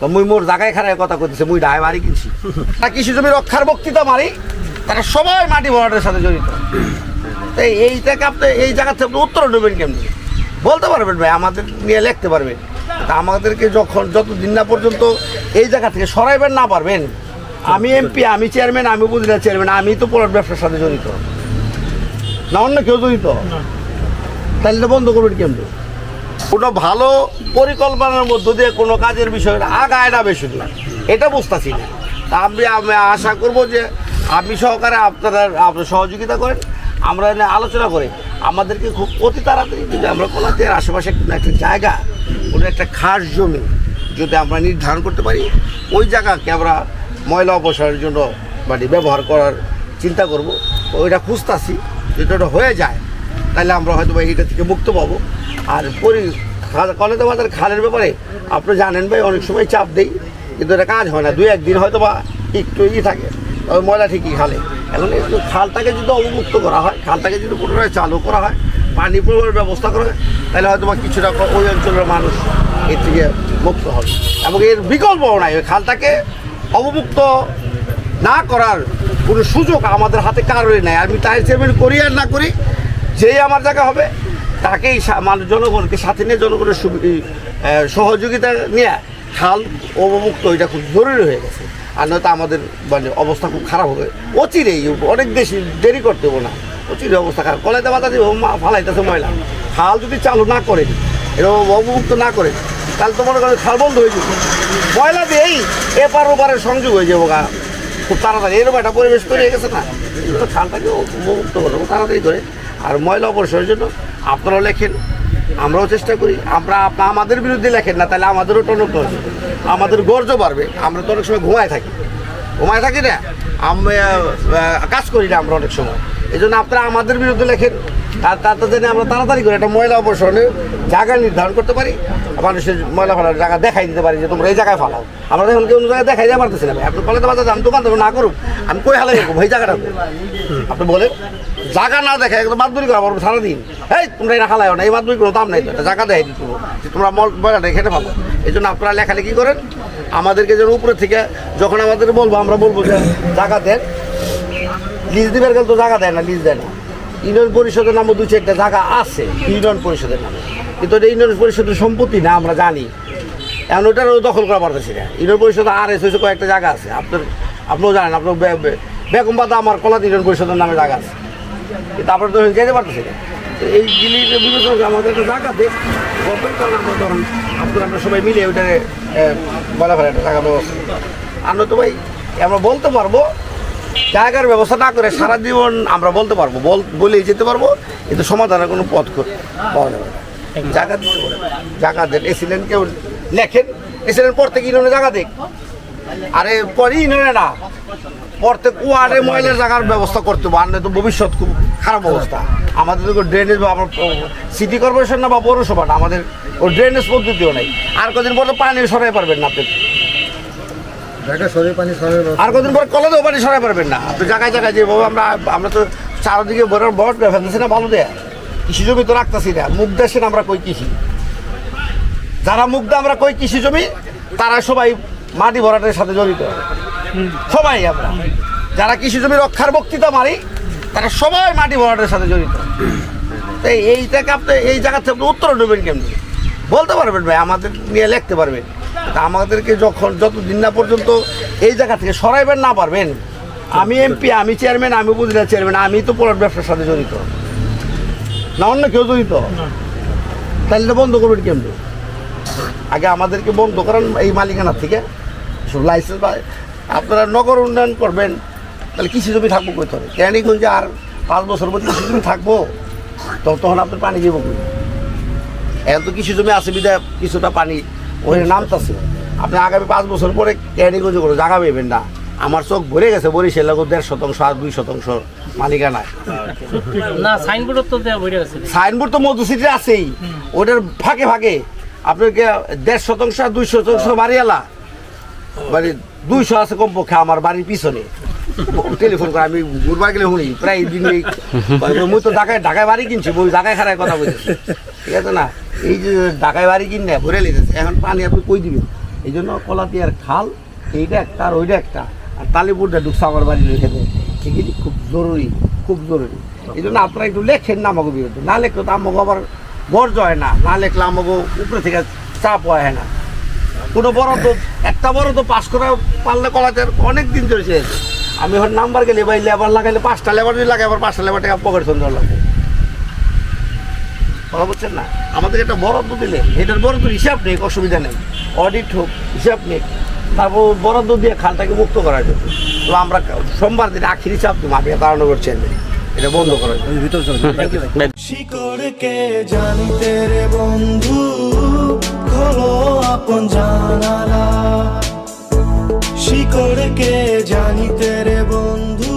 তো মুই মোর জায়গায় খারাপ কথা কইতেছে মুই ঢাই বাড়ি কিনছি আর কৃষি জমি রক্ষার বক্তৃতা মারি তারা সবাই মাটি ভরাটের সাথে জড়িত। তো এইটাকে আপনি এই জায়গা থেকে আপনি উত্তর নেবেন কেমনি বলতে পারবেন ভাই, আমাদের নিয়ে লিখতে পারবেন। তা আমাদেরকে যতদিন না পর্যন্ত এই জায়গা থেকে সরাইবেন না পারবেন, আমি এমপি, আমি চেয়ারম্যান, আমি উপজেলা চেয়ারম্যান, আমি তো প্লট ব্যবসার সাথে জড়িত না, অন্য কেউ জড়িত, তাহলে তো বন্ধ করবেন কেমনি? কোনো ভালো পরিকল্পনার মধ্য দিয়ে কোনো কাজের বিষয় আগায় না বেশি না, এটা বুঝতেছি না। তা আমি আশা করব যে আপনি সহকারে আপনারা সহযোগিতা করেন, আমরা আলোচনা করে আমাদেরকে খুব অতি তাড়াতাড়ি যদি আমরা কোলাতের আশেপাশে একটা জায়গা, কোনো একটা খাস জমি যদি আমরা নির্ধারণ করতে পারি, ওই জায়গাকে আমরা ময়লা অপসারণের জন্য মানে ব্যবহার করার চিন্তা করব। ওইটা খুঁজতেছি, যদি ওটা হয়ে যায় তাহলে আমরা হয়তো বা এইটা থেকে মুক্ত পাবো। আর কলেজা বাজার খালের ব্যাপারে আপনি জানেন ভাই, অনেক সময় চাপ দেই কিন্তু এটা কাজ হয় না, 2-1 দিন হয়তো বা একটু থাকে, তবে ময়লা ঠিকই খালে। এখন একটু খালটাকে যদি অবমুক্ত করা হয়, খালটাকে যদি পুনরায় চালু করা হয়, পানি প্রবাহের ব্যবস্থা করা হয়, তাহলে হয়তো বা কিছুটা ওই অঞ্চলের মানুষ এর থেকে মুক্ত হবে। এবং এর বিকল্পও নাই, ওই খালটাকে অবমুক্ত না করার কোনো সুযোগ আমাদের হাতে কারোরই নেই। আমি তাই চেয়ারম্যান করি আর না করি, যেই আমার জায়গা হবে তাকেই মানুষ জনগণকে সাথে নিয়ে জনগণের সহযোগিতা নিয়ে খাল অবমুক্ত এটা খুব জরুরি হয়ে গেছে। আর নয়তো আমাদের মানে অবস্থা খুব খারাপ হবে অচিরেই, অনেক বেশি দেরি করতে হবে না, অচিরে অবস্থা খারাপ। কলেজা বাতা দিয়ে ফালাইতেছে ময়লা, খাল যদি চালু না করে এরকম অবমুক্ত না করে তাহলে তো মনে করেন খাল বন্ধ হয়ে যাবে, ময়লা দিয়েই এপার ওপারের সংযোগ হয়ে যাবো গা খুব তাড়াতাড়ি। এরকম একটা পরিবেশ তৈরি হয়ে গেছে না, খালটাকে অবমুক্ত করবো তাড়াতাড়ি করে। আর ময়লা অপসারণের জন্য আপনারাও লেখেন, আমরাও চেষ্টা করি। আমাদের বিরুদ্ধে লেখেন না, তাহলে আমাদেরও টনক হবে, আমাদের গর্জ বাড়বে। আমরা তো অনেক সময় ঘুমায় থাকি না, আমি কাজ করি না আমরা অনেক সময়। এই জন্য আপনারা আমাদের বিরুদ্ধে লেখেন, আর তাতে জেনে আমরা তাড়াতাড়ি করে একটা ময়লা অপসারণের জায়গা নির্ধারণ করতে পারি, মানুষের ময়লা ফেলার জায়গা দেখাই দিতে পারি যে তোমরা এই জায়গায় ফালাও। আমরা দেখুন কেউ জায়গায় দেখাই দিতে পারতেছি না, আপনি কলেজে বাজার আমি দোকান দেবো না করুক, আমি কই হালাই রাখবো এই জায়গাটা, আপনি বলেন জায়গা না দেখে একদম মাতবুরি করা পারবো সারাদিন, এই তোমরা এটা হালাও না, এই মাতবুরি কোনো দাম নেই, তো জায়গা দেখাই দিতে যে তোমরা ময়লাটা খেতে পাবো। এই জন্য আপনারা লেখালেখি করেন, আমাদেরকে যেন উপরে থেকে যখন আমাদের বলবো আমরা বলবো যে জায়গা দেন, লিজ দিবেন গেলে তো জায়গা দেয় না, লিজ দেয় না। ইউনিয়ন পরিষদের নামে 2-4টা জায়গা আছে ইউনিয়ন পরিষদের নামে, কিন্তু এটা ইউনিয়ন পরিষদের সম্পত্তি না, আমরা জানি। এখন ওটারও দখল করা পারতেছি না। ইউনিয়ন পরিষদ RS হয়েছে কয়েকটা জায়গা আছে, আপনিও জানেন, আপনার বেগমবাদা আমার কলাত ইউনিয়ন পরিষদের নামে জায়গা আছে, কিন্তু আপনার তো যেতে পারতেছি না। এই জিনিসের বিবেচনা আমাদের একটা জায়গা দেখ ধরুন আমরা সবাই মিলে ওইটারে বলা ফেলে একটা জায়গা ব্যবস্থা। আমরা তো ভাই আমরা বলতে পারবো, জায়গার ব্যবস্থা না করে সারা জীবন আমরা বলতে পারবো, বলেই যেতে পারবো, কিন্তু সমাধানের কোনো পথ পাওয়া যাবে না। জায়গা দিতে পারে, জায়গা দেন, এসিলেন কেউ লেখেন, এসিলেন পর থেকে ইউনিয়নে জায়গা দেখ, আরে পরে ইউনিয়নে না, প্রত্যেক ওয়ার্ডে ময়লার জায়গার ব্যবস্থা করতে হবে, আর তো ভবিষ্যৎ খুব খারাপ অবস্থা। আমাদের তো ড্রেনেজ বা সিটি কর্পোরেশন না বা পৌরসভা না, আমাদের ওই ড্রেনেজ পদ্ধতিও নেই। আর কদিন পর তো পানি সরাই পারবেন না আপনি, আর কদিন পর কলেজেও পানি সরাই পারবেন না আপনি। জায়গায় জায়গায় যেভাবে আমরা তো চারদিকে বড় ফেলতেছি না, ভালো দেয়া কৃষি জমি তো রাখতেছি না। মুখ দেশেন আমরা কই কৃষি, যারা মুগ্ধ আমরা কই কৃষি জমি, তারা সবাই মাটি ভরাটের সাথে জড়িত, সবাই আমরা যারা কৃষি জমি রক্ষার বক্তৃতা মারি তারা সবাই মাটি ভরাটের সাথে জড়িত। তাই এইটাকে আপনি এই জায়গা থেকে আপনি উত্তর নেবেন কেমনি বলতে পারবেন ভাই, আমাদের নিয়ে লিখতে পারবেন। তা আমাদেরকে যতদিন না পর্যন্ত এই জায়গা থেকে সরাইবেন না পারবেন, আমি এমপি, আমি চেয়ারম্যান, আমি উপজেলা চেয়ারম্যান, আমি তো প্লট ব্যবসার সাথে জড়িত না, অন্য কেউ জড়িত, তাহলে তো বন্ধ করবেন কেমনি? আগে আমাদেরকে বন্ধ করেন এই মালিকানার থেকে সব লাইসেন্স, বা আপনারা নগর উন্নয়ন করবেন, তাহলে কৃষি জমি থাকবো কই? ধরে কেরানীগঞ্জে আর 5 বছর মধ্যে কৃষি জমি থাকবো, তখন আপনার পানি দিব কই? এখন তো কৃষি জমি আছে বিধায় কিছুটা পানি ওখানে নামতেছে। আপনি আগামী 5 বছর পরে কেরানীগঞ্জে কোনো জায়গা পাবেন না। আমার চোখ ভরে গেছে বরিশাল 1.5% আর 2% মালিকানায়। সাইনবোর্ড তো মধুসিটি আছেই, ওটার ফাঁকে ফাঁকে আপনাকে 1.5% আর 2% বাড়িয়ালা, মানে 200 আছে কমপক্ষে আমার বাড়ির পিছনে। টেলিফোন করে আমি ঘুরবার গেলে শুনি প্রায় দিন, মুই তো ঢাকায় বাড়ি কিনছি, ওই ঢাকায় খারাপ কথা বলছি, ঠিক আছে না? এই যে ঢাকায় বাড়ি কিনে ভরে লিখেছে, এখন পানি আপনি কই দিবেন? এই জন্য কলাতিয়ার খাল এইটা একটা আর ওইটা একটা, আর তালিপুরটা ঢুকছে আমার বাড়ি রেখে দেয়, এগুলি খুব জরুরি, খুব জরুরি। এই জন্য আপনারা একটু লেখেন না আমাকে বিরুদ্ধে, না লেখলে তো আমাকে আবার গর্জ হয় না, না লেখলে আমাকে উপরে থেকে চাপ হয় না। কোনো বরাদ্দ একটা বরাদ্দ পাস করা পারলে কলাতে অনেক দিন ধরে চেয়েছে। আমি এখন নাম্বার গেলে ভাই লেবার লাগাইলে 5টা লেবার যদি লাগাই আবার 5টা লেবার টাকা পকেট সুন্দর লাগবে, কথা বলছেন না? আমাদের একটা বরাদ্দ দিলে এটার বরাদ্দ হিসাব নেই, অসুবিধা নেই, অডিট হোক, হিসাব নেই, তারপর বরাদ্দ দিয়ে খালটাকে মুক্ত করা যেত। তো আমরা সোমবার দিন আখিরি চাপ দেবো, আমি কারণ করছেন এটা বন্ধ করা ভিতর চলে। শিকড়কে জানিতে রে বন্ধু, খোলো আপন জানালা। শিকড়কে জানিতে রে বন্ধু।